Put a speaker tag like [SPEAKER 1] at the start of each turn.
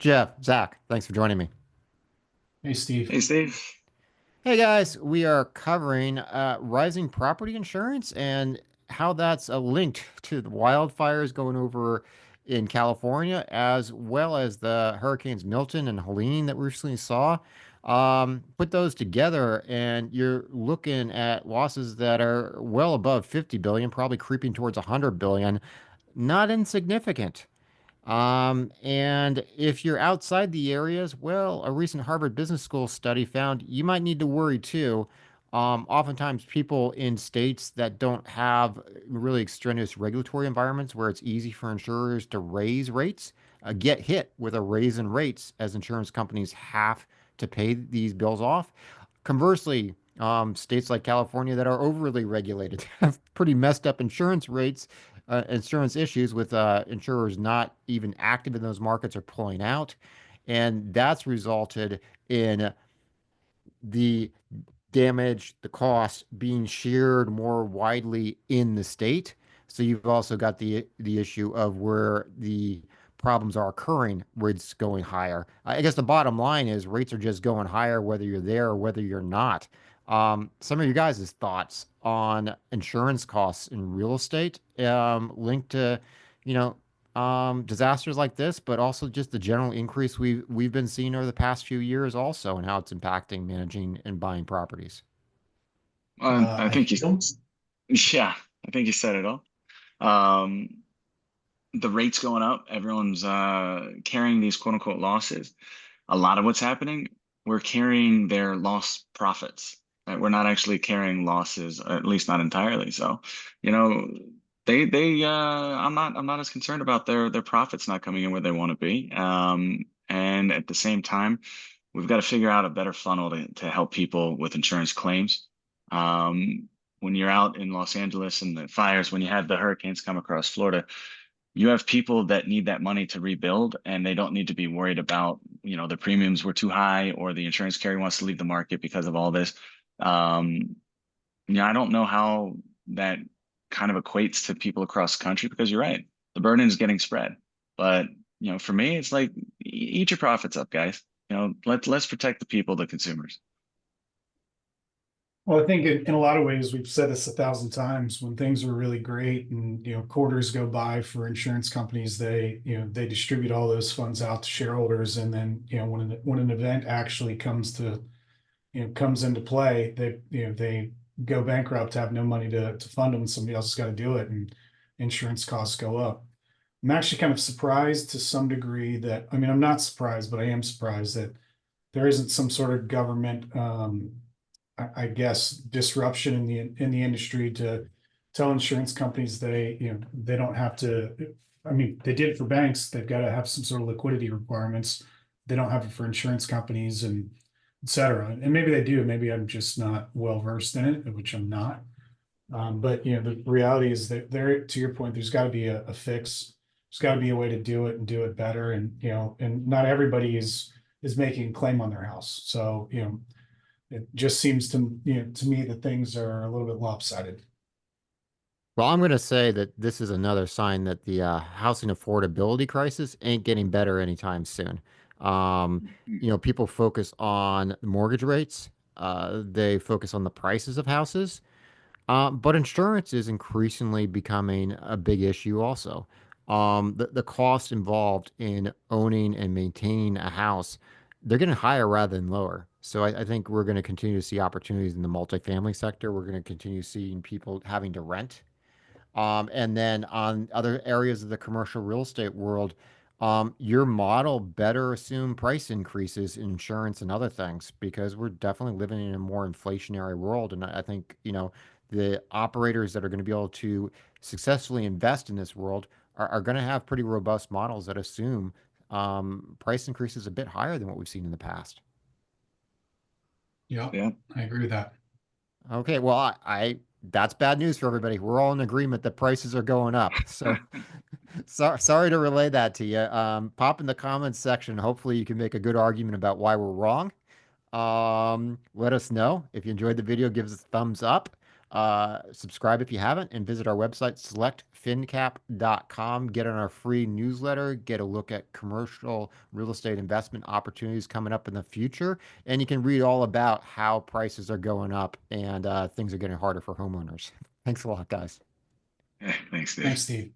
[SPEAKER 1] Jeff, Zach, thanks for joining me.
[SPEAKER 2] Hey, Steve.
[SPEAKER 3] Hey Steve.
[SPEAKER 1] Hey guys, we are covering rising property insurance and how that's linked to the wildfires going over in California, as well as the hurricanes Milton and Helene that we recently saw. Put those together, and you're looking at losses that are well above 50 billion, probably creeping towards 100 billion. Not insignificant. And if you're outside the areas, well, a recent Harvard Business School study found you might need to worry too. Oftentimes, people in states that don't have really extraneous regulatory environments where it's easy for insurers to raise rates get hit with a raise in rates as insurance companies have to pay these bills off. Conversely, states like California that are overly regulated have pretty messed up insurance rates, insurance issues with insurers not even active in those markets or pulling out. And that's resulted in the damage, the cost being shared more widely in the state. So you've also got the issue of where the problems are occurring, rates going higher. I guess the bottom line is rates are just going higher whether you're there or whether you're not. Some of you guys' thoughts on insurance costs in real estate, linked to, you know, disasters like this, but also just the general increase we've been seeing over the past few years also and how it's impacting managing and buying properties.
[SPEAKER 3] I
[SPEAKER 2] I
[SPEAKER 3] think you,
[SPEAKER 2] feel
[SPEAKER 3] yeah, I think you said it all. Um, the rates going up, everyone's carrying these quote unquote losses. A lot of what's happening, we're carrying their lost profits. Right? We're not actually carrying losses, at least not entirely. So, you know, I'm not as concerned about their profits not coming in where they want to be. And at the same time, we've got to figure out a better funnel to help people with insurance claims. When you're out in Los Angeles and the fires, when you had the hurricanes come across Florida, you have people that need that money to rebuild, and they don't need to be worried about, the premiums were too high or the insurance carrier wants to leave the market because of all this. Um, I don't know how that kind of equates to people across the country because you're right, the burden is getting spread. But for me, it's like eat your profits up, guys. Let's protect the people, the consumers.
[SPEAKER 2] well, I think in a lot of ways, we've said this 1,000 times. When things are really great and quarters go by for insurance companies, they distribute all those funds out to shareholders, and then when an event actually comes into play, they go bankrupt, have no money to fund them, and somebody else has got to do it, and insurance costs go up. I'm actually kind of surprised to some degree that, I mean, I'm not surprised, but I am surprised that there isn't some sort of government, I guess, disruption in the industry to tell insurance companies they don't have to. I mean, they did it for banks. They've got to have some sort of liquidity requirements. They don't have it for insurance companies and et cetera. And maybe they do. Maybe I'm just not well versed in it, which I'm not. But the reality is that there, to your point, there's got to be a fix. There's got to be a way to do it and do it better. And and not everybody is making a claim on their house. So it just seems to me that things are a little bit lopsided.
[SPEAKER 1] Well, I'm going to say that this is another sign that the housing affordability crisis ain't getting better anytime soon. Um, People focus on mortgage rates. They focus on the prices of houses. But insurance is increasingly becoming a big issue also. The cost involved in owning and maintaining a house, they're getting higher rather than lower. So I think we're going to continue to see opportunities in the multifamily sector. We're going to continue seeing people having to rent. And then on other areas of the commercial real estate world, your model better assume price increases in insurance and other things because we're definitely living in a more inflationary world. And I think, the operators that are going to be able to successfully invest in this world are going to have pretty robust models that assume price increases a bit higher than what we've seen in the past.
[SPEAKER 2] Yeah,
[SPEAKER 3] Yeah.
[SPEAKER 2] I agree with that.
[SPEAKER 1] Okay, well, that's bad news for everybody. We're all in agreement that prices are going up. So sorry to relay that to you. Pop in the comments section. Hopefully, you can make a good argument about why we're wrong. Let us know. If you enjoyed the video, give us a thumbs up. Subscribe if you haven't, and visit our website, selectfincap.com. Get on our free newsletter, get a look at commercial real estate investment opportunities coming up in the future. And you can read all about how prices are going up and things are getting harder for homeowners. Thanks a lot, guys.
[SPEAKER 3] Thanks, Dave.
[SPEAKER 2] Thanks, Steve.